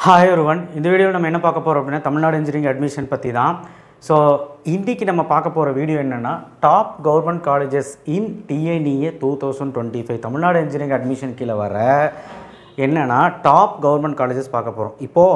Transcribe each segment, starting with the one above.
Hi everyone. இந்த வீடியோவில் நம்ம என்ன பார்க்க போறோம் அப்படினா தமிழ்நாடு இன்ஜினியரிங் அட்மிஷன் பத்தி தான். ஸோ இன்னைக்கு நம்ம பார்க்க போற வீடியோ என்னன்னா டாப் கவர்மெண்ட் காலேजेस இன் TNEA 2025 தமிழ்நாடு இன்ஜினியரிங் அட்மிஷன் கீழ வர என்னன்னா டாப் கவர்மெண்ட் காலேजेस பார்க்க போறோம். இப்போ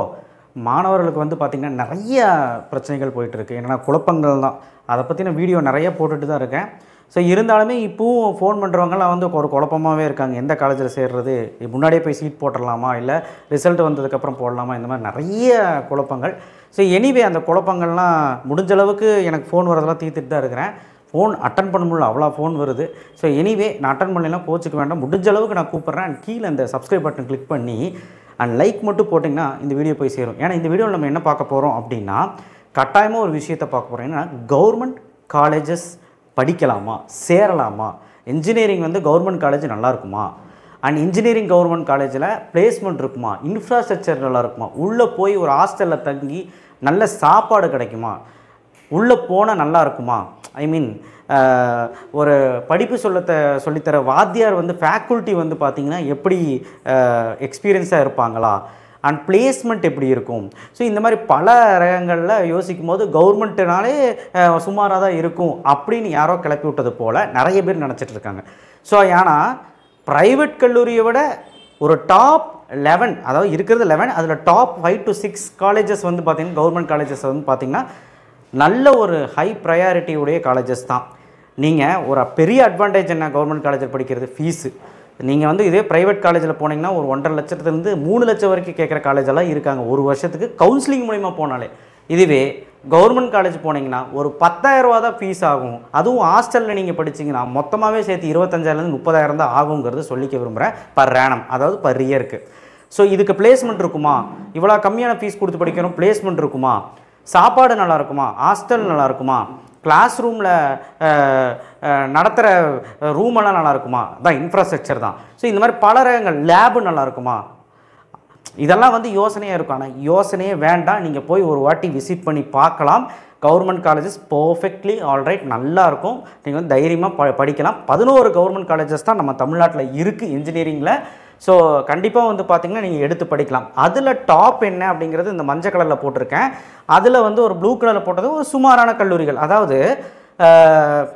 மாணவர்களுக்கு வந்து பாத்தீங்கன்னா நிறைய பிரச்சனைகள் போயிட்டு இருக்கு. என்னன்னா குழப்பங்கள் தான். அத பத்தின வீடியோ நிறைய போட்டுட்டு தான் இருக்கேன். ஸோ இருந்தாலுமே இப்போ ஃபோன் பண்ணுறவங்கலாம் வந்து ஒரு குழப்பமாகவே இருக்காங்க. எந்த காலேஜில் சேர்றது, முன்னாடியே போய் சீட் போட்டுடலாமா, இல்லை ரிசல்ட் வந்ததுக்கப்புறம் போடலாமா, இந்த மாதிரி நிறைய குழப்பங்கள். ஸோ எனிவே அந்த குழப்பங்கள்லாம் முடிஞ்ச அளவுக்கு எனக்கு ஃபோன் வரதெல்லாம் தீர்த்துட்டு தான் இருக்கிறேன். ஃபோன் அட்டன் பண்ண முடியல, அவ்வளோ ஃபோன் வருது. ஸோ எனிவே நான் அட்டன் பண்ணலாம், கோச்சுக்க வேண்டாம். முடிஞ்ச அளவுக்கு நான் கூப்பிட்றேன். அண்ட் கீழே இந்த சப்ஸ்கிரைப் பட்டன் கிளிக் பண்ணி அண்ட் லைக் மட்டும் போட்டிங்கன்னா இந்த வீடியோ போய் சேரும். ஏன்னா இந்த வீடியோவில் நம்ம என்ன பார்க்க போகிறோம் அப்படின்னா கட்டாயமாக ஒரு விஷயத்தை பார்க்க போகிறோம். ஏன்னா கவர்மெண்ட் காலேஜஸ் படிக்கலாமா, சேரலாமா, இன்ஜினியரிங் வந்து கவர்மெண்ட் காலேஜ் நல்லா இருக்குமா, அண்ட் இன்ஜினியரிங் கவர்மெண்ட் காலேஜில் பிளேஸ்மெண்ட் இருக்குமா, இன்ஃப்ராஸ்ட்ரக்சர் நல்லா இருக்குமா, உள்ளே போய் ஒரு ஹாஸ்டலில் தங்கி நல்ல சாப்பாடு கிடைக்குமா, உள்ளே போனால் நல்லா இருக்குமா, ஐ மீன் ஒரு படிப்பு சொல்லித்தர வாத்தியார் வந்து ஃபேக்கல்ட்டி வந்து பார்த்திங்கன்னா எப்படி எக்ஸ்பீரியன்ஸாக இருப்பாங்களா, அண்ட் பிளேஸ்மெண்ட் எப்படி இருக்கும். ஸோ இந்த மாதிரி பல ரகங்களில் யோசிக்கும் போது கவர்மெண்ட்டுனாலே சுமாராக தான் இருக்கும் அப்படின்னு யாரோ கிளப்பி விட்டது போல் நிறைய பேர் நினச்சிட்டு இருக்காங்க. ஸோ ஏன்னா ப்ரைவேட் கல்லூரியை விட ஒரு டாப் 11, அதாவது இருக்கிறது 11, அதில் டாப் 5 to 6 காலேஜஸ் வந்து பார்த்திங்கன்னா கவர்மெண்ட் காலேஜஸ் வந்து பார்த்திங்கன்னா நல்ல ஒரு ஹை ப்ரையாரிட்டியுடைய காலேஜஸ் தான். நீங்கள் ஒரு பெரிய அட்வான்டேஜ் என்ன கவர்மெண்ட் காலேஜில் படிக்கிறது, ஃபீஸு. நீங்கள் வந்து இதே ப்ரைவேட் காலேஜில் போனீங்கன்னா ஒரு 1.5 லட்சத்துலேருந்து 3 லட்சம் வரைக்கும் கேட்குற காலேஜெல்லாம் இருக்காங்க ஒரு வருஷத்துக்கு கவுன்சிலிங் மூலிமா போனாலே. இதுவே கவர்மெண்ட் காலேஜ் போனீங்கன்னா ஒரு 10,000 ரூபா தான் ஃபீஸ் ஆகும். அதுவும் ஹாஸ்டலில் நீங்கள் படிச்சிங்கன்னா மொத்தமாகவே சேர்த்து 25,000லேருந்து 30,000 தான் ஆகுங்கிறது சொல்லிக்க விரும்புகிறேன் பர் ஆனம், அதாவது பர் இயருக்கு. ஸோ இதுக்கு பிளேஸ்மெண்ட் இருக்குமா, இவ்வளோ கம்மியான ஃபீஸ் கொடுத்து படிக்கிறோம், பிளேஸ்மெண்ட் இருக்குமா, சாப்பாடு நல்லா இருக்குமா, ஹாஸ்டல் நல்லா இருக்குமா, கிளாஸ் ரூமில் நடத்துகிற ரூமெல்லாம் நல்லா இருக்குமா, தான் இன்ஃப்ராஸ்ட்ரக்சர் தான். ஸோ இந்த மாதிரி பல ரகங்கள், லேபு நல்லா இருக்குமா, இதெல்லாம் வந்து யோசனையாக இருக்கும். ஆனால் யோசனையே வேண்டாம், நீங்கள் போய் ஒரு வாட்டி விசிட் பண்ணி பார்க்கலாம். கவர்மெண்ட் காலேஜஸ் பர்ஃபெக்ட்லி ஆல்ரைட், நல்லாயிருக்கும். நீங்கள் வந்து தைரியமாக படிக்கலாம். 11 கவர்மெண்ட் காலேஜஸ் தான் நம்ம தமிழ்நாட்டில் இருக்குது இன்ஜினியரிங்கில். ஸோ கண்டிப்பாக வந்து பார்த்திங்கன்னா நீங்கள் எடுத்து படிக்கலாம். அதில் டாப் என்ன அப்படிங்கிறது இந்த மஞ்சள் கலரில் போட்டிருக்கேன். அதில் வந்து ஒரு ப்ளூ கலரில் போட்டது ஒரு சுமாரான கல்லூரிகள், அதாவது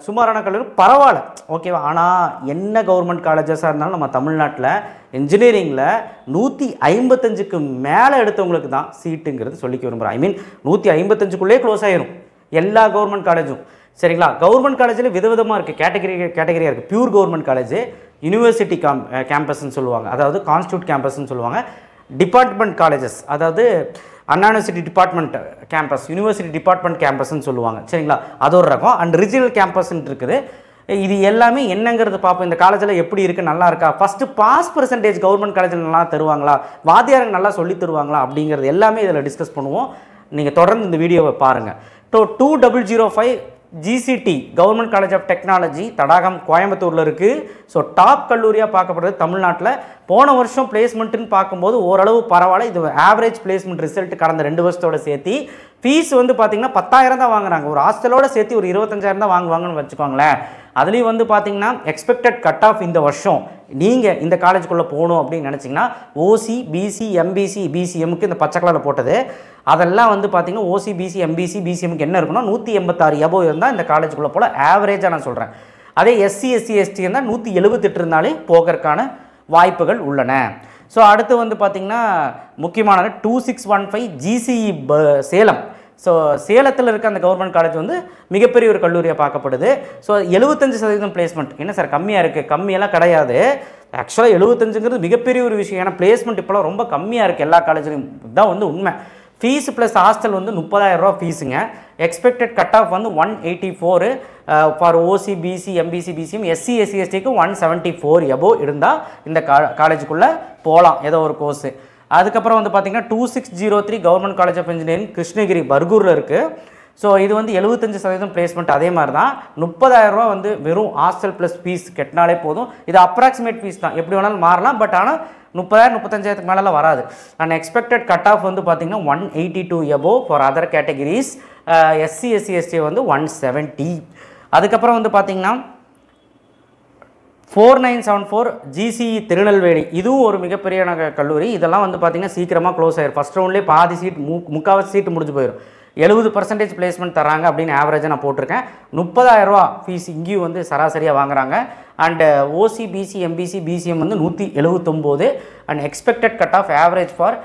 சுமாரான கல்லூரி பரவாயில்ல, ஓகேவா. ஆனால் என்ன கவர்மெண்ட் காலேஜஸாக இருந்தாலும் நம்ம தமிழ்நாட்டில் இன்ஜினியரிங்கில் 155க்கு மேலே எடுத்தவங்களுக்கு தான் சீட்டுங்கிறது சொல்லிக்க விரும்புகிறேன். ஐ மீன் 155க்குள்ளே க்ளோஸ் ஆகிரும் எல்லா கவர்மெண்ட் காலேஜும், சரிங்களா. கவர்மெண்ட் காலேஜில் விதவிதமாக இருக்குது, கேட்டகரியாக இருக்குது. பியூர் கவர்மெண்ட் காலேஜ், யூனிவர்சிட்டி கேம்பஸ்ன்னு சொல்லுவாங்க, அதாவது கான்ஸ்டியூட் கேம்பஸ்ன்னு சொல்லுவாங்க. டிபார்ட்மெண்ட் காலேஜஸ், அதாவது Anna university department campus, university department கேம்பஸ்ன்னு சொல்லுவாங்க, சரிங்களா. அது ஒரு ரகம். அண்ட் ரீஜனல் கேம்பஸ்ன்னு இருக்குது. இது எல்லாமே என்னங்கிறது பார்ப்போம். இந்த காலேஜில் எப்படி இருக்குது, நல்லா இருக்கா, ஃபஸ்ட்டு பாஸ் பர்சன்டேஜ் கவர்மெண்ட் காலேஜில் நல்லா தருவாங்களா, வாத்தியாரங்க நல்லா சொல்லி தருவாங்களா அப்படிங்கிறது எல்லாமே இதில் டிஸ்கஸ் பண்ணுவோம். நீங்கள் தொடர்ந்து இந்த வீடியோவை பாருங்கள். 2005 GCT government college of technology Thadagam கோயம்புத்தூரில் இருக்குது. ஸோ டாப் கல்லூரியாக பார்க்கப்படுறது தமிழ்நாட்டில். போன வருஷம் பிளேஸ்மெண்ட்டுன்னு பார்க்கும்போது ஓரளவு பரவாயில்ல. இது ஆவரேஜ் பிளேஸ்மெண்ட் ரிசல்ட் கடந்த 2 வருஷத்தோட சேர்த்து ஃபீஸ் வந்து பார்த்திங்கன்னா 10,000 தான் வாங்குறாங்க. ஒரு ஹாஸ்டலோடு சேர்த்து ஒரு 25,000 தான் வாங்குவாங்கன்னு வச்சுக்கோங்களேன். அதுலேயும் வந்து பார்த்திங்கன்னா எக்ஸ்பெக்டட் கட் ஆஃப் இந்த வருஷம் நீங்கள் இந்த காலேஜுக்குள்ளே போகணும் அப்படின்னு நினச்சிங்கன்னா OC, BC, MBC, BCMக்கு இந்த பச்சை கலரில் போட்டது அதெல்லாம் வந்து பார்த்திங்கன்னா OC, BC, MBC, BCMக்கு என்ன இருக்குன்னா 186 எபோ இருந்தால் இந்த காலேஜுக்குள்ளே போல் ஆவரேஜாக நான் சொல்கிறேன். அதே SC, SC, ST இருந்தால் 178 இருந்தாலே போகிறதுக்கான வாய்ப்புகள் உள்ளன. ஸோ அடுத்து வந்து பார்த்திங்கன்னா முக்கியமானது 2615 GCE சேலம். ஸோ சேலத்தில் இருக்க அந்த கவர்மெண்ட் காலேஜ் வந்து மிகப்பெரிய ஒரு கல்லூரியாக பார்க்கப்படுது. So 75% placement. என்ன சார் கம்மியாக இருக்குது, கம்மியெல்லாம் கிடையாது. ஆக்சுவலாக 75ங்கிறது மிகப்பெரிய ஒரு விஷயம். ஏன்னா பிளேஸ்மெண்ட் இப்போலாம் ரொம்ப கம்மியாக இருக்குது எல்லா காலேஜ்லையும், இதுதான் வந்து உண்மை. ஃபீஸ் ப்ளஸ் ஹாஸ்டல் வந்து 30,000 ரூபா ஃபீஸுங்க. எக்ஸ்பெக்டட் கட் ஆஃப் வந்து 184 for OC, BC, MBC, BCM, SC, SC, STக்கு 174 எபோ இருந்தால் இந்த காலேஜுக்குள்ளே போகலாம் ஏதோ ஒரு கோர்ஸு. அதுக்கப்புறம் வந்து பார்த்திங்கன்னா 2603 government college of engineering Krishnagiri பர்கூரில் இருக்குது. ஸோ இது வந்து 75% பிளேஸ்மெண்ட். அதே மாதிரி தான் 30,000 ரூபா வந்து வெறும் ஹாஸ்டல் ப்ளஸ் ஃபீஸ் கட்டினாலே போதும். இது அப்ராக்சிமேட் ஃபீஸ் தான், எப்படி வேணாலும் மாறலாம். பட் ஆனால் 30,000 35,000க்கு மேலே வராது. அண்ட் எக்ஸ்பெக்டட் கட் ஆஃப் வந்து பார்த்திங்கன்னா 182 above for other categories. SC, SC, ST வந்து 170. அதுக்கப்புறம் வந்து பார்த்திங்கன்னா 4974 GCE திருநெல்வேலி, இதுவும் ஒரு மிகப்பெரிய கல்லூரி. இதெல்லாம் வந்து பார்த்திங்கன்னா சீக்கிரமாக க்ளோஸ் ஆயிரும். ஃபஸ்ட் ரவுண்ட்லேயே பாதி சீட் முக்கால்வாசி சீட்டு முடிஞ்சு போயிடும். 70% பிளேஸ்மெண்ட் தராங்க அப்படின்னு ஆவரேஜாக நான் போட்டிருக்கேன். 30,000 ரூபா ஃபீஸ் இங்கேயும் வந்து சராசரியாக வாங்குறாங்க. And OC, BC, MBC, BCM வந்து 179. And expected cut off average for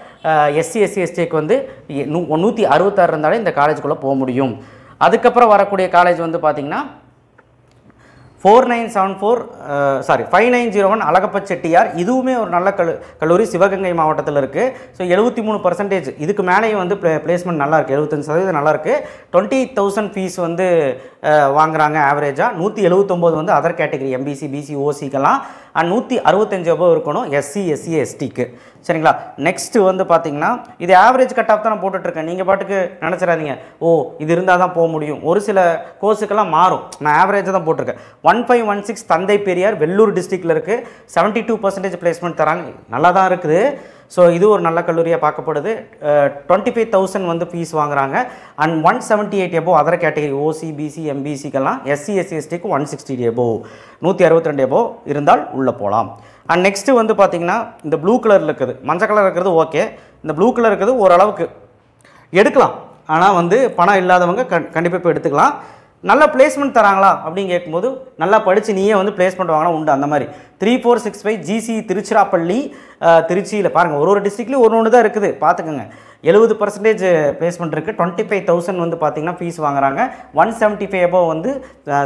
SC, எஸ்டிக்கு வந்து 166 இருந்தாலே இந்த காலேஜுக்குள்ளே போக முடியும். அதுக்கப்புறம் வரக்கூடிய காலேஜ் வந்து பார்த்திங்கன்னா 5901 அழகப்ப செட்டியார். இதுவுமே ஒரு நல்ல கல்லூரி, சிவகங்கை மாவட்டத்தில் இருக்குது. ஸோ 73%, இதுக்கு மேலேயும் வந்து பிளேஸ்மெண்ட் நல்லாயிருக்கு, 75% நல்லாயிருக்கு. 28,000 ஃபீஸ் வந்து வாங்குறாங்க ஆவரேஜாக. 179 வந்து அதர் கேட்டகரி, எம்பிசி, பிசி, ஓசிக்கெல்லாம். அண்ட் 165 அபோவ் இருக்கணும் எஸ்சி, எஸ்டிக்கு. சரிங்களா? நெக்ஸ்ட்டு வந்து பார்த்திங்கன்னா இது ஆவரேஜ் கட் ஆஃப் தான் நான் போட்டுட்ருக்கேன். நீங்கள் பாட்டுக்கு நினச்சிடாதீங்க ஓ இது இருந்தால் தான் போக முடியும். ஒரு சில கோர்ஸுக்கெல்லாம் மாறும். நான் ஆவரேஜாக தான் போட்டிருக்கேன். 1516 தந்தை பெரியார், வெள்ளூர் டிஸ்ட்ரிக்டில் இருக்குது. 72% பிளேஸ்மெண்ட் தராங்க, நல்லா தான் இருக்குது. ஸோ இது ஒரு நல்ல கல்லூரியாக பார்க்கப்படுது. 25,000 வந்து ஃபீஸ் வாங்குறாங்க. And 178 above other category, OC, BC, எம்பிசிக்கெல்லாம். எஸ்சி, எஸ்டிக்கு 160 எபோவ், 162 எபோவ் இருந்தால் உள்ளே போகலாம். அண்ட் நெக்ஸ்ட்டு வந்து பார்த்திங்கன்னா இந்த ப்ளூ கலரில் இருக்குது, மஞ்சள் கலர் இருக்கிறது ஓகே. இந்த ப்ளூ கலர் இருக்கிறது ஓரளவுக்கு எடுக்கலாம். ஆனால் வந்து பணம் இல்லாதவங்க கண்டிப்பாக இப்போ எடுத்துக்கலாம். நல்ல பிளேஸ்மெண்ட் தராங்களா அப்படின்னு கேட்கும்போது நல்லா படித்து நீயே வந்து பிளேஸ்மெண்ட் வாங்கினா உண்டு. அந்த மாதிரி 3465 GCE திருச்சிராப்பள்ளி, திருச்சியில் பாருங்கள் ஒரு டிஸ்ட்ரிக்ட்லேயும் ஒன்று தான் இருக்குது, பார்த்துக்கோங்க. 70% பிளேஸ்மெண்ட் இருக்குது. 25,000 வந்து பார்த்திங்கன்னா ஃபீஸ் வாங்குறாங்க. 175 எபோவ் வந்து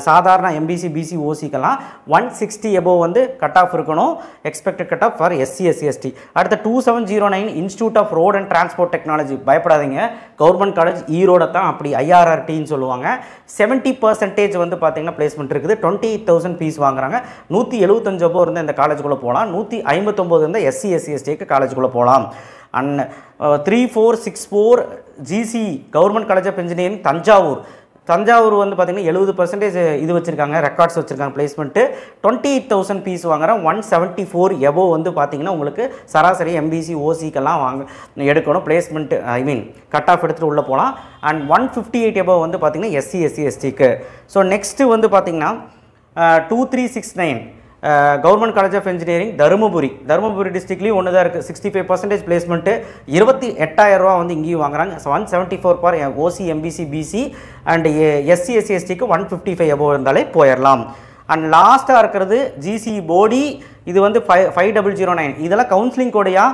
சாதாரண எம்பிசி, பிசி, ஓசிக்கெல்லாம். 160 எபோவ் வந்து கட் ஆஃப் இருக்கணும், expected cut off for SC, ST. அடுத்த 2709 institute of road and transport technology. பயப்படாதீங்க, கவர்மெண்ட் காலேஜ் ஈரோட தான், அப்படி IRRTன்னு சொல்லுவாங்க. 70% வந்து பார்த்திங்கன்னா பிளேஸ்மெண்ட் இருக்குது. 28,000 ஃபீஸ் வாங்குறாங்க. 175 எபோவ் இருந்தால் இந்த காலேஜுக்குள்ளே போகலாம். 159 இருந்தால் எஸ்சி, எஸ்டிக்கு காலேஜுக்குள்ளே போகலாம். And 3464 GCE government college of engineering Thanjavur வந்து பார்த்திங்கன்னா 70% இது வச்சுருக்காங்க, ரெக்கார்ட்ஸ் வச்சுருக்காங்க பிளேஸ்மெண்ட்டு. 28,000 ஃபீஸ் வாங்குகிறேன். 174 எபோவ் வந்து பார்த்திங்கன்னா உங்களுக்கு சராசரி எம்பிசி, ஓசிக்கெல்லாம் எடுக்கணும் பிளேஸ்மெண்ட்டு, கட் ஆஃப் எடுத்துகிட்டு உள்ளே போகலாம். அண்ட் 158 எபோவ் வந்து பார்த்திங்கன்னா எஸ்சி, எஸ்டிக்கு. ஸோ நெக்ஸ்ட்டு வந்து பார்த்திங்கன்னா 2369 government college of engineering Dharmapuri டிஸ்ட்ரிக்ட்லேயும் ஒன்று தான் இருக்குது. 65% பிளேஸ்மெண்ட்டு. 28,000 ரூபா வந்து இங்கேயும் வாங்குறாங்க. 174 for OC, MBC, BC and SC, எஸ்டிக்கு 155 எபோவ் இருந்தாலே போயிடலாம். அண்ட் லாஸ்ட்டாக இருக்கிறது GCE போடி. இது வந்து 5009. இதெல்லாம் கவுன்சிலிங் கோடையா?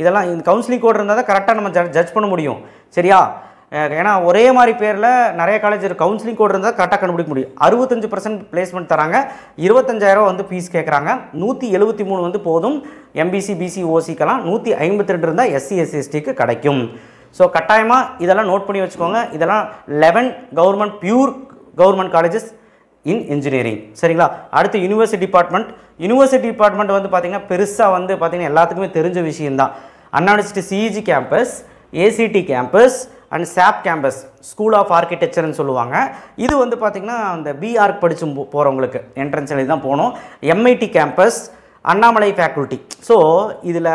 இதெல்லாம் இந்த கவுன்சிலிங் கோடு இருந்தால் தான் கரெக்டாக நம்ம ஜட்ஜ் பண்ண முடியும். சரியா? ஏன்னா ஒரே மாதிரி பேரில் நிறைய காலேஜ் கவுன்சிலிங் கோட் இருந்தால் கரெக்டாக கண்டுபிடிக்க முடியும். 65% பிளேஸ்மெண்ட் தராங்க. 25,000 வந்து ஃபீஸ் கேட்குறாங்க. 173 வந்து போதும் எம்பிசி, பிசி, ஓசிக்கெல்லாம். 152 இருந்தால் எஸ்சி, எஸ்டிக்கு கிடைக்கும். ஸோ கட்டாயமாக இதெல்லாம் நோட் பண்ணி வச்சுக்கோங்க. இதெல்லாம் 11 பியூர் கவர்மெண்ட் காலேஜஸ் இன் இன்ஜினியரிங். சரிங்களா? அடுத்து யூனிவர்சிட்டி டிபார்ட்மெண்ட் வந்து பார்த்திங்கன்னா பெருசாக வந்து பார்த்திங்கன்னா எல்லாத்துக்குமே தெரிஞ்ச விஷயந்தான். Anna university CEG campus, ACT campus and SAP campus, school of ஆர்கிடெக்சர்னு சொல்லுவாங்க. இது வந்து பார்த்திங்கன்னா அந்த பிஆர்க் படித்து போகிறவங்களுக்கு என்ட்ரன்ஸ் எழுதி தான் போகணும். MIT campus, Annamalai faculty. So இதில்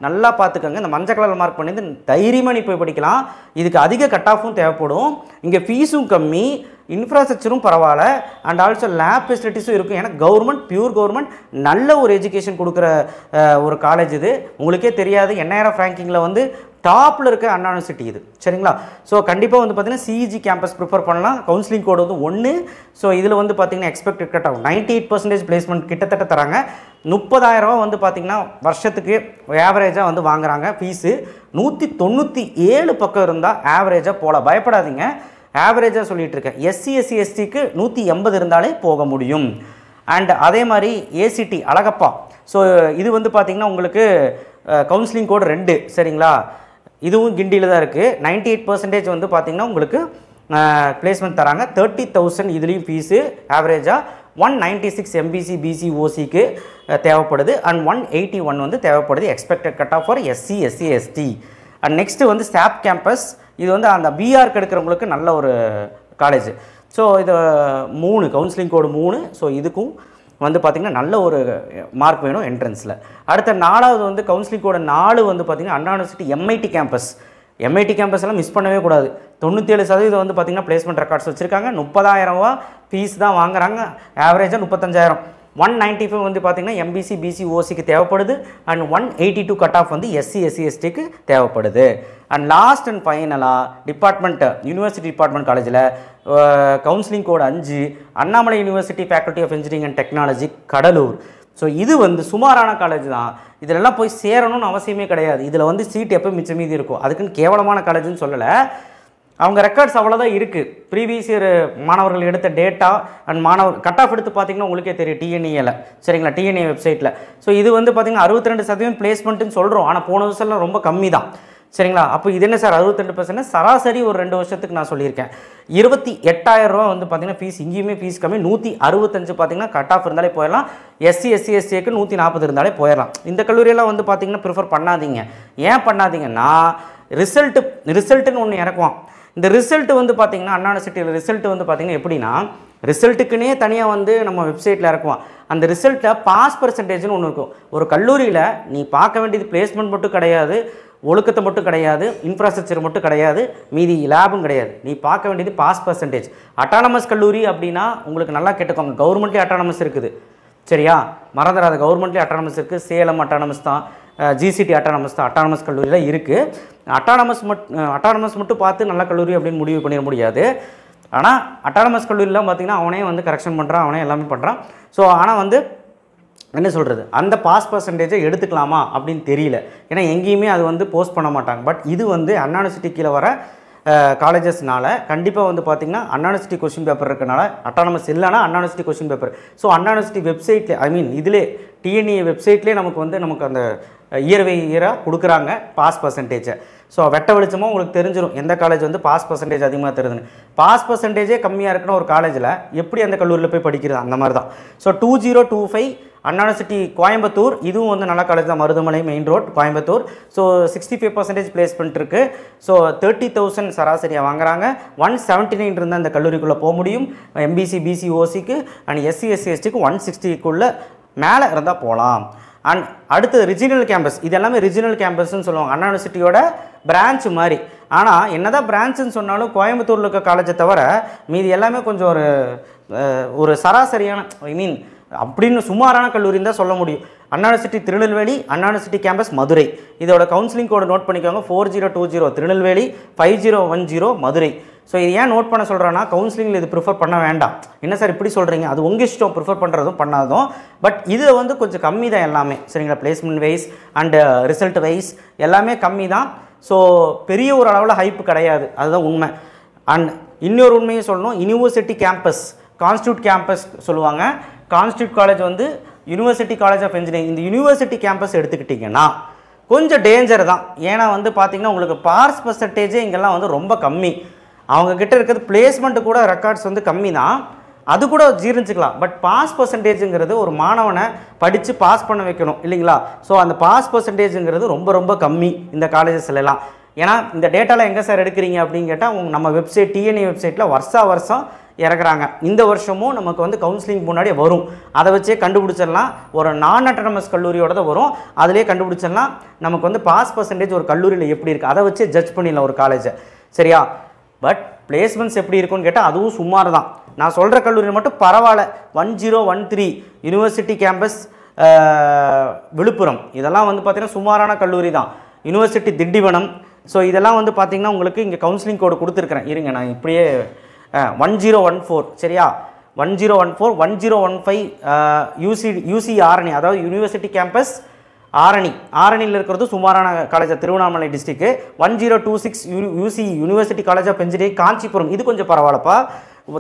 நல்லா பார்த்துக்கோங்க. இந்த மஞ்சள் கலர் மார்க் பண்ணி தைரியமாக நீ போய் படிக்கலாம். இதுக்கு அதிக கட் ஆஃபும் தேவைப்படும். இங்கே ஃபீஸும் கம்மி, இன்ஃப்ராஸ்ட்ரக்சரும் பரவாயில்ல, அண்ட் ஆல்சோ லேப் ஃபெசிலிட்டிஸும் இருக்கும். ஏன்னா பியூர் கவர்மெண்ட் நல்ல ஒரு எஜுகேஷன் கொடுக்குற ஒரு காலேஜ் இது. உங்களுக்கே தெரியாது, NIRF ரேங்கிங்கில் வந்து டாப்பில் இருக்க அண்ணா யூனிவர்சிட்டி இது. சரிங்களா? ஸோ கண்டிப்பாக வந்து பார்த்திங்கன்னா சிஇஜி கேம்பஸ் ப்ரிஃபர் பண்ணலாம். கவுன்சிலிங் கோடு வந்து 1. ஸோ இதில் வந்து பார்த்திங்கன்னா எக்ஸ்பெக்டட் கட் ஆகும். 98% பிளேஸ்மெண்ட் கிட்டத்தட்ட தராங்க. 30,000 ரூபா வந்து பார்த்திங்கன்னா வருஷத்துக்கு ஆவரேஜாக வந்து வாங்குறாங்க ஃபீஸு. 197 பக்கம் இருந்தால் ஆவரேஜாக போகலாம். பயப்படாதீங்க, ஆவரேஜாக சொல்லிகிட்டு இருக்கேன். எஸ்சி, எஸ்டிக்கு 180 இருந்தாலே போக முடியும். அண்ட் அதே மாதிரி ஏசிடி அழகப்பா. ஸோ இது வந்து பார்த்திங்கன்னா உங்களுக்கு கவுன்சிலிங் கோடு 2. சரிங்களா? இதுவும் கிண்டியில் தான் இருக்குது. 98% வந்து பார்த்திங்கன்னா உங்களுக்கு பிளேஸ்மெண்ட் தராங்க. 30,000 இதுலேயும் ஃபீஸு ஆவரேஜாக. 196 எம்பிசி, பிசி, ஓசிக்கு தேவைப்படுது. அண்ட் 181 வந்து தேவைப்படுது expected cut off for SC, ST. And next வந்து சாப் கேம்பஸ். இது வந்து அந்த பிஆர்க்கு எடுக்கிறவங்களுக்கு நல்ல ஒரு காலேஜ். ஸோ இது 3 கவுன்சிலிங் கோடு 3. ஸோ இதுக்கும் வந்து பார்த்திங்கன்னா நல்ல ஒரு மார்க் வேணும் என்ட்ரன்ஸில். அடுத்த 4வது வந்து கவுன்சிலிங் கோடு 4 வந்து பார்த்திங்கன்னா அண்ணா யூனிவர்சிட்டி MIT கேம்பஸ் எல்லாம் மிஸ் பண்ணவே கூடாது. 97% வந்து பார்த்திங்கன்னா பிளேஸ்மெண்ட் ரெக்கார்ட்ஸ் வச்சுருக்காங்க. 30,000 ரூபா ஃபீஸ் தான் வாங்குறாங்க. ஆவரேஜாக 35,000. 195 வந்து பார்த்தீங்கன்னா எம்பிசி பிசி ஓசிக்கு தேவைப்படுது அண்ட் 182 கட் ஆஃப் வந்து எஸ்சி எஸ்சி எஸ்டிக்கு தேவைப்படுது. அண்ட் லாஸ்ட் அண்ட் ஃபைனலாக டிபார்ட்மெண்ட் யூனிவர்சிட்டி டிபார்ட்மெண்ட் காலேஜில் counselling code 5 Annamalai university faculty of engineering and technology Cuddalore. So இது வந்து சுமாரான காலேஜ் தான். இதிலெல்லாம் போய் சேரணும்னு அவசியமே கிடையாது. இதில் வந்து சீட் எப்போ மிச்சம் மீதி இருக்கும். அதுக்குன்னு கேவலமான காலேஜ்னு சொல்லலை. அவங்க ரெக்கார்ட்ஸ் அவ்வளோதான் இருக்குது. ப்ரீவியஸ் இயர் மாணவர்கள் எடுத்த டேட்டா அண்ட் மாணவர் கட் ஆஃப் எடுத்து பார்த்தீங்கன்னா உங்களுக்கே தெரியும் டிஎன்இஏல, சரிங்களா, டிஎன்இஏ வெப்சைட்டில். ஸோ இது வந்து பார்த்தீங்கன்னா 62% பிளேஸ்மெண்ட்டுன்னு சொல்கிறோம். ஆனால் போன வருஷம்லாம் ரொம்ப கம்மி தான், சரிங்களா. அப்போ இது என்ன சார் 62%? சராசரி ஒரு 2 வருஷத்துக்கு நான் சொல்லியிருக்கேன். 28,000 ரூபா வந்து பார்த்தீங்கன்னா ஃபீஸ். இங்கேயுமே ஃபீஸ் கம்மி. 165 பார்த்தீங்கன்னா கட் ஆஃப் இருந்தாலே போயிடலாம். எஸ்சி எஸ்சி எஸ்சிக்கு 140 இருந்தாலே போயிடலாம். இந்த கல்லூரியெல்லாம் வந்து பார்த்தீங்கன்னா ப்ரிஃபர் பண்ணாதீங்க. ஏன் பண்ணாதீங்கன்னா ரிசல்ட்டுன்னு ஒன்று இறக்குவான். இந்த ரிசல்ட் வந்து பார்த்தீங்கன்னா அண்ணா யூனிவர்சிட்டியில் ரிசல்ட் வந்து பார்த்தீங்கன்னா எப்படின்னா ரிசல்ட்டுக்குன்னே தனியாக வந்து நம்ம வெப்சைட்டில் இறக்குவோம். அந்த ரிசல்ட்டில் பாஸ் பர்சன்டேஜ்னு ஒன்று இருக்கும். ஒரு கல்லூரியில் நீ பார்க்க வேண்டியது பிளேஸ்மெண்ட் மட்டும் கிடையாது, ஒழுக்கத்தை மட்டும் கிடையாது, இன்ஃப்ராஸ்ட்ரக்சர் மட்டும் கிடையாது, மீதி லேபும் கிடையாது. நீ பார்க்க வேண்டியது பாஸ் பர்சன்டேஜ். அட்டானமஸ் கல்லூரி அப்படின்னா உங்களுக்கு நல்லா கேட்டுக்கோங்க, கவர்மெண்ட்லேயே அட்டானமஸ் இருக்குது, சரியா, மறந்துடாத. கவர்மெண்ட்லேயே அட்டானமஸ் இருக்குது. சேலம் அட்டானமஸ் தான், ஜிசிடி அட்டானமஸ் தான், அட்டானமஸ் கல்லூரியில் இருக்குது. அட்டானமஸ் மட்டும் பார்த்து நல்ல கல்லூரி அப்படின்னு முடிவு பண்ணிட முடியாது. ஆனால் அட்டானமஸ் கல்லூரிலாம் பார்த்திங்கன்னா அவனே வந்து கரெக்ஷன் பண்ணுறான், அவனே எல்லாமே பண்ணுறான். ஸோ ஆனால் வந்து என்ன சொல்கிறது, அந்த பாஸ் பர்சன்டேஜை எடுத்துக்கலாமா அப்படின்னு தெரியல. ஏன்னா எங்கேயுமே அது வந்து போஸ்ட் பண்ண மாட்டாங்க. பட் இது வந்து அண்ணா யூனிவர்சிட்டி கீழே வர காலேஜஸ்னால கண்டிப்பாக வந்து பார்த்திங்கன்னா அண்ணா யூனிவர்சிட்டி கொஸ்டின் பேப்பர் இருக்கனால, அட்டானமஸ் இல்லைனா அண்ணா யூனிவர்சிட்டி கொஸ்டின் பேப்பர். ஸோ அண்ணா யூனிவர்சிட்டி வெப்சைட்டில் இதிலே டிஎன்இஏ வெப்சைட்லேயே நமக்கு அந்த இயராக கொடுக்குறாங்க பாஸ் பர்சன்டேஜை. ஸோ வெட்ட வெளிச்சமாக உங்களுக்கு தெரிஞ்சிடும் எந்த காலேஜ் வந்து பாஸ் பர்சன்டேஜ் அதிகமாக தருதுன்னு. பாஸ் பர்சன்டேஜே கம்மியாக இருக்குன்னு ஒரு காலேஜில் எப்படி அந்த கல்லூரியில் போய் படிக்கிறது, அந்த மாதிரி தான். ஸோ 2025 அண்ணா யூனிவர்சிட்டி கோயம்புத்தூர், இதுவும் வந்து நல்ல காலேஜ் தான், Marudhamalai main road Coimbatore. So 65% placement இருக்குது. ஸோ 30,000 சராசரியாக வாங்குறாங்க. 179 இருந்தால் அந்த கல்லூரிக்குள்ளே போக முடியும். எம்பிசி பிசி ஓசிக்கு அண்ட் எஸ்சி எஸ்சி எஸ்டிக்கு 160க்குள்ளே மேலே இருந்தால் போகலாம். அண்ட் அடுத்து ரிஜினல் கேம்பஸ். இது எல்லாமே ரிஜினல் கேம்பஸ்ன்னு சொல்லுவாங்க, அண்ணா யூனிவர்சிட்டியோட பிரான்ச் மாதிரி. ஆனால் என்னதான் பிரான்ச்சுன்னு சொன்னாலும் கோயம்புத்தூரில் இருக்க காலேஜை தவிர மீதி எல்லாமே கொஞ்சம் ஒரு சராசரியான அப்படின்னு சுமாரான கல்லூரின்னு தான் சொல்ல முடியும். அண்ணா யூனிவர்சிட்டி திருநெல்வேலி, அண்ணா யூனிவர்சிட்டி கேம்பஸ் மதுரை. இதோட கவுன்சிலிங் கோடு நோட் பண்ணிக்கோங்க, 4020 திருநெல்வேலி, 5010 மதுரை. ஸோ இது ஏன் நோட் பண்ண சொல்கிறேன்னா கவுன்சிலிங்கில் இது ப்ரிஃபர் பண்ண வேண்டாம். என்ன சார் இப்படி சொல்கிறீங்க, அது உங்கள் இஷ்டம், ப்ரிஃபர் பண்ணுறதும் பண்ணாதும். பட் இது வந்து கொஞ்சம் கம்மி தான் எல்லாமே, சரிங்களா. Placement wise and result wise எல்லாமே கம்மி தான். ஸோ பெரிய ஒரு அளவில் ஹைப்பு கிடையாது, அதுதான் உண்மை. அண்ட் இன்னொரு உண்மையை சொல்லணும், யூனிவர்சிட்டி கேம்பஸ், கான்ஸ்டியூட் கேம்பஸ் சொல்லுவாங்க. கான்ஸ்டியூட் காலேஜ் வந்து யூனிவர்சிட்டி காலேஜ் ஆஃப் இன்ஜினியரிங். இந்த யூனிவர்சிட்டி கேம்பஸ் எடுத்துக்கிட்டிங்கன்னா கொஞ்சம் டேஞ்சர் தான். ஏன்னா வந்து பார்த்திங்கன்னா உங்களுக்கு பாஸ் பர்சன்டேஜே இங்கெல்லாம் வந்து ரொம்ப கம்மி. அவங்கக்கிட்ட இருக்கிறது பிளேஸ்மெண்ட்டு கூட ரெக்கார்ட்ஸ் வந்து கம்மி தான், அது கூட ஜீர்ணிச்சிக்கலாம். பட் பாஸ் பர்சன்டேஜுங்கிறது ஒரு மாணவனை படித்து பாஸ் பண்ண வைக்கணும் இல்லைங்களா. ஸோ அந்த பாஸ் பர்சன்டேஜுங்கிறது ரொம்ப ரொம்ப கம்மி இந்த காலேஜஸ்லாம். ஏன்னா இந்த டேட்டாவில் எங்கே சார் எடுக்கிறீங்க அப்படின்னு கேட்டால் நம்ம வெப்சைட் டிஎன்இ வெப்சைட்டில் வருஷம் இறக்குறாங்க. இந்த வருஷமும் நமக்கு வந்து கவுன்சிலிங் முன்னாடியே வரும். அதை வச்சே கண்டுபிடிச்சிடலாம். ஒரு நான் அட்டானமஸ் கல்லூரியோட தான் வரும், அதிலே கண்டுபிடிச்சிடலாம் நமக்கு வந்து பாஸ் பர்சன்டேஜ் ஒரு கல்லூரியில் எப்படி இருக்குது, அதை வச்சே ஜட்ஜ் பண்ணிடலாம் ஒரு காலேஜை, சரியா. பட் பிளேஸ்மெண்ட்ஸ் எப்படி இருக்குன்னு கேட்டால் அதுவும் சுமார் தான். நான் சொல்கிற கல்லூரி மட்டும் பரவாயில்ல. 1013 யூனிவர்சிட்டி கேம்பஸ் விழுப்புரம், இதெல்லாம் வந்து பார்த்திங்கன்னா சுமாரான கல்லூரி தான். யூனிவர்சிட்டி திண்டிவனம். ஸோ இதெல்லாம் வந்து பார்த்திங்கன்னா உங்களுக்கு இங்கே கவுன்சிலிங் கோடு கொடுத்துருக்குறேன், இருங்க நான் இப்படியே 1014, சரியா. 1014 1015 யூசி ஆரணி, அதாவது யூனிவர்சிட்டி கேம்பஸ் ஆரணியில் இருக்கிறது சுமாரான college, Tiruvannamalai district. 1026 university college of engineering Kanchipuram, இது கொஞ்சம் பரவாயில்லப்பா.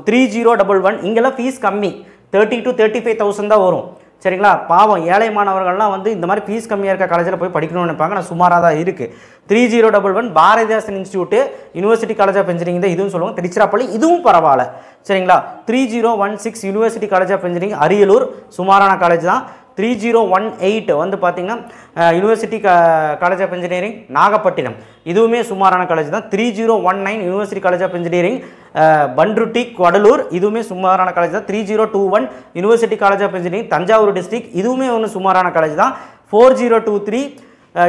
3011 இங்கெல்லாம் ஃபீஸ் கம்மி, 30,000 to 35,000 தான் வரும், சரிங்களா. பாவம் ஏழை மாணவர்கள்லாம் வந்து இந்த மாதிரி ஃபீஸ் கம்மியாக இருக்க காலேஜில் போய் படிக்கணும்னு நினைப்பாங்க. நான் சுமாராக தான் இருக்குது. 3011 Bharathidasan institute university college of engineering தான் இதுவும் சொல்லுவாங்க, திருச்சிராப்பள்ளி, இதுவும் பரவாயில்ல, சரிங்களா. 3016 university college of engineering Ariyalur, சுமாரான காலேஜ் தான். 3018 வந்து பார்த்திங்கன்னா university college of engineering Nagapattinam, இதுவுமே சுமாரான காலேஜ் தான். 3019 university college of engineering Panruti Cuddalore, இதுவுமே சுமாரான காலேஜ் தான். 3021 university college of engineering Thanjavur district, இதுவுமே ஒன்று சுமாரான காலேஜ் தான். 4023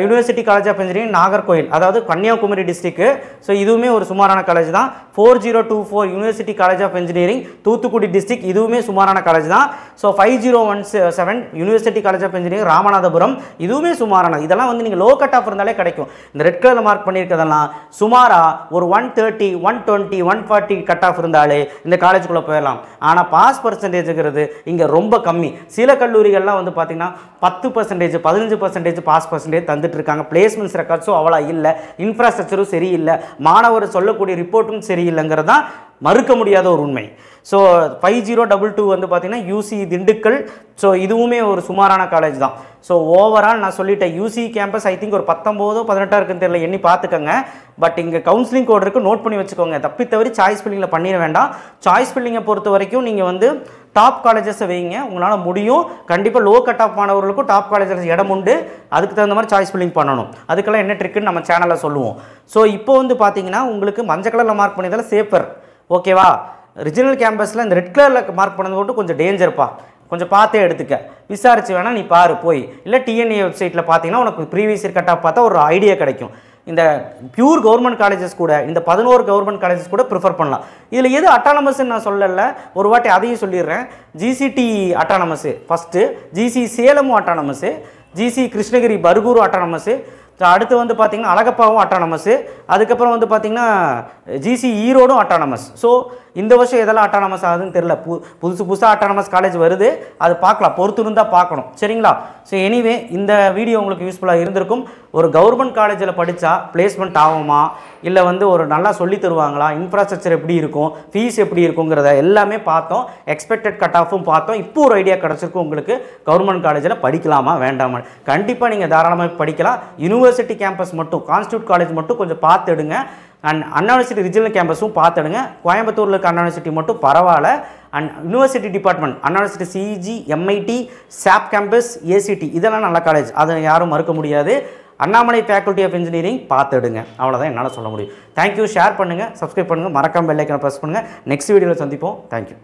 university college of engineering Nagercoil, அதாவது கன்னியாகுமரி டிஸ்ட்ரிக்ட். ஸோ இதுவுமே ஒரு சுமாரான காலேஜ் தான். 4024 university college of engineering Thoothukudi district, இதுவுமே சுமாரான காலேஜ் தான். So 5017 university college of engineering Ramanathapuram, இதுவுமே சுமாரானது. இதெல்லாம் வந்து நீங்கள் லோ கட் ஆஃப் இருந்தாலே கிடைக்கும். இந்த ரெட் கலரில் மார்க் பண்ணியிருக்கிறதெல்லாம் சுமாராக ஒரு 130, 120, 140 கட் ஆஃப் இருந்தாலே இந்த காலேஜுக்குள்ளே போயிடலாம். ஆனால் பாஸ் பர்சன்டேஜுங்கிறது இங்கே ரொம்ப கம்மி. சில கல்லூரிகள்லாம் வந்து பார்த்தீங்கன்னா 10%, 15% பாஸ் பர்சன்டேஜ் தந்துட்டு இருக்காங்க. பிளேஸ்மெண்ட்ஸ் ரெக்கார்ட்ஸும் அவ்வளோ இல்லை, இன்ஃப்ராஸ்ட்ரக்சரும் சரியில்லை, மாணவர் சொல்லக்கூடிய ரிப்போர்ட்டும் சரியில்லைங்கிறது தான் மறுக்க முடியாத ஒரு உண்மை. ஸோ 5022 வந்து பார்த்தீங்கன்னா யூசி திண்டுக்கல். ஸோ இதுவுமே ஒரு சுமாரான காலேஜ் தான். ஸோ ஓவரால் நான் சொல்லிட்டேன், யூசி கேம்பஸ் ஐ திங்க் ஒரு 19 18 இருக்குன்னு தெரியல, எண்ணி பார்த்துக்கோங்க. பட் இங்கே கவுன்சிலிங் கோட் இருக்குது, நோட் பண்ணி வச்சுக்கோங்க. தப்பி தவறி சாய்ஸ் ஃபில்லிங்கில் பண்ணிட வேண்டாம். சாய்ஸ் ஃபில்லிங்கை பொறுத்த வரைக்கும் நீங்கள் வந்து டாப் காலேஜஸை வைங்க, உங்களால் முடியும். கண்டிப்பாக லோ கட் ஆஃப் மாணவர்களுக்கும் டாப் காலேஜஸ் இடம் உண்டு, அதுக்கு தகுந்த மாதிரி சாய்ஸ் ஃபில்லிங் பண்ணணும். அதுக்கெல்லாம் என்ன ட்ரிக்குன்னு நம்ம சேனலில் சொல்லுவோம். ஸோ இப்போ வந்து பார்த்தீங்கன்னா உங்களுக்கு மஞ்சள் கலரில் மார்க் பண்ணியதால் சேஃபர், ஓகேவா? ரிஜினல் கேம்பஸில் இந்த ரெட் கலரில் மார்க் பண்ணது மட்டும் கொஞ்சம் டேஞ்சர்ப்பா, கொஞ்சம் பார்த்தே எடுத்துக்க, விசாரிச்சு வேணால் நீ பாரு போய். இல்லை டிஎன்ஏ வெப்சைட்டில் பார்த்தீங்கன்னா உனக்கு ப்ரீவியஸ் இயர் கட் ஆஃப் பார்த்தா ஒரு ஐடியா கிடைக்கும். இந்த பியூர் கவர்மெண்ட் காலேஜஸ் கூட இந்த 11 கவர்மெண்ட் காலேஜஸ் கூட ப்ரிஃபர் பண்ணலாம். இதில் எது அட்டானமஸ்ன்னு நான் சொல்லலை, ஒரு வாட்டி அதையும் சொல்லிடுறேன். ஜிசிடி அட்டானமஸு ஃபஸ்ட்டு, ஜிசி சேலமும் அட்டானமஸு, ஜிசி கிருஷ்ணகிரி பர்கூரும் அட்டானமஸு, அடுத்து வந்து பார்த்திங்கன்னா அழகப்பாவும் அட்டானமஸு, அதுக்கப்புறம் வந்து பார்த்திங்கன்னா ஜிசி ஈரோடும் அட்டானமஸ். ஸோ இந்த வருஷம் எதெல்லாம் அட்டானமஸ் ஆகுதுன்னு தெரியல, புதுசாக அட்டானமஸ் காலேஜ் வருது, அது பார்க்கலாம், பொறுத்து இருந்தால் பார்க்கணும், சரிங்களா? ஸோ எனிவே இந்த வீடியோ உங்களுக்கு யூஸ்ஃபுல்லாக இருந்திருக்கும். ஒரு கவர்மெண்ட் காலேஜில் படித்தா பிளேஸ்மெண்ட் ஆகுமா, இல்லை வந்து ஒரு நல்லா சொல்லி தருவாங்களா, இன்ஃப்ராஸ்ட்ரக்சர் எப்படி இருக்கும், ஃபீஸ் எப்படி இருக்குங்கிறத எல்லாமே பார்த்தோம். எக்ஸ்பெக்டட் கட் ஆஃபும் பார்த்தோம். இப்போ ஒரு ஐடியா கிடச்சிருக்கும் உங்களுக்கு, கவர்மெண்ட் காலேஜில் படிக்கலாமா வேண்டாமா. கண்டிப்பாக நீங்கள் தாராளமாக படிக்கலாம். யூனிவர்சிட்டி கேம்பஸ் மட்டும், கான்ஸ்டியூட் காலேஜ் மட்டும் கொஞ்சம் பார்த்து எடுங்க. அண்ட் அண்ணா யூனிவர்சிட்டி ரிஜினல் கேம்பஸும் பார்த்துடுங்க. கோயம்புத்தூரில் இருக்க அண்ணா யூனிவர்சிட்டி மட்டும் பரவாயில்ல. And university department Anna university CEG, MIT, SAP campus, ACT இதெல்லாம் நல்ல காலேஜ், அதை யாரும் மறுக்க முடியாது. அண்ணாமலை ஃபேக்கல்ட்டி ஆஃப் இன்ஜினியரிங் பார்த்துடுங்க. அவ்வளோதான் என்னால் சொல்ல முடியும். தேங்க்யூ. ஷேர் பண்ணுங்கள், சப்ஸ்கிரைப் பண்ணுங்கள், மறக்காம பெல் ஐக்கானை ப்ரெஸ் பண்ணுங்கள். நெக்ஸ்ட் வீடியோவில் சந்திப்போம். தேங்க்யூ.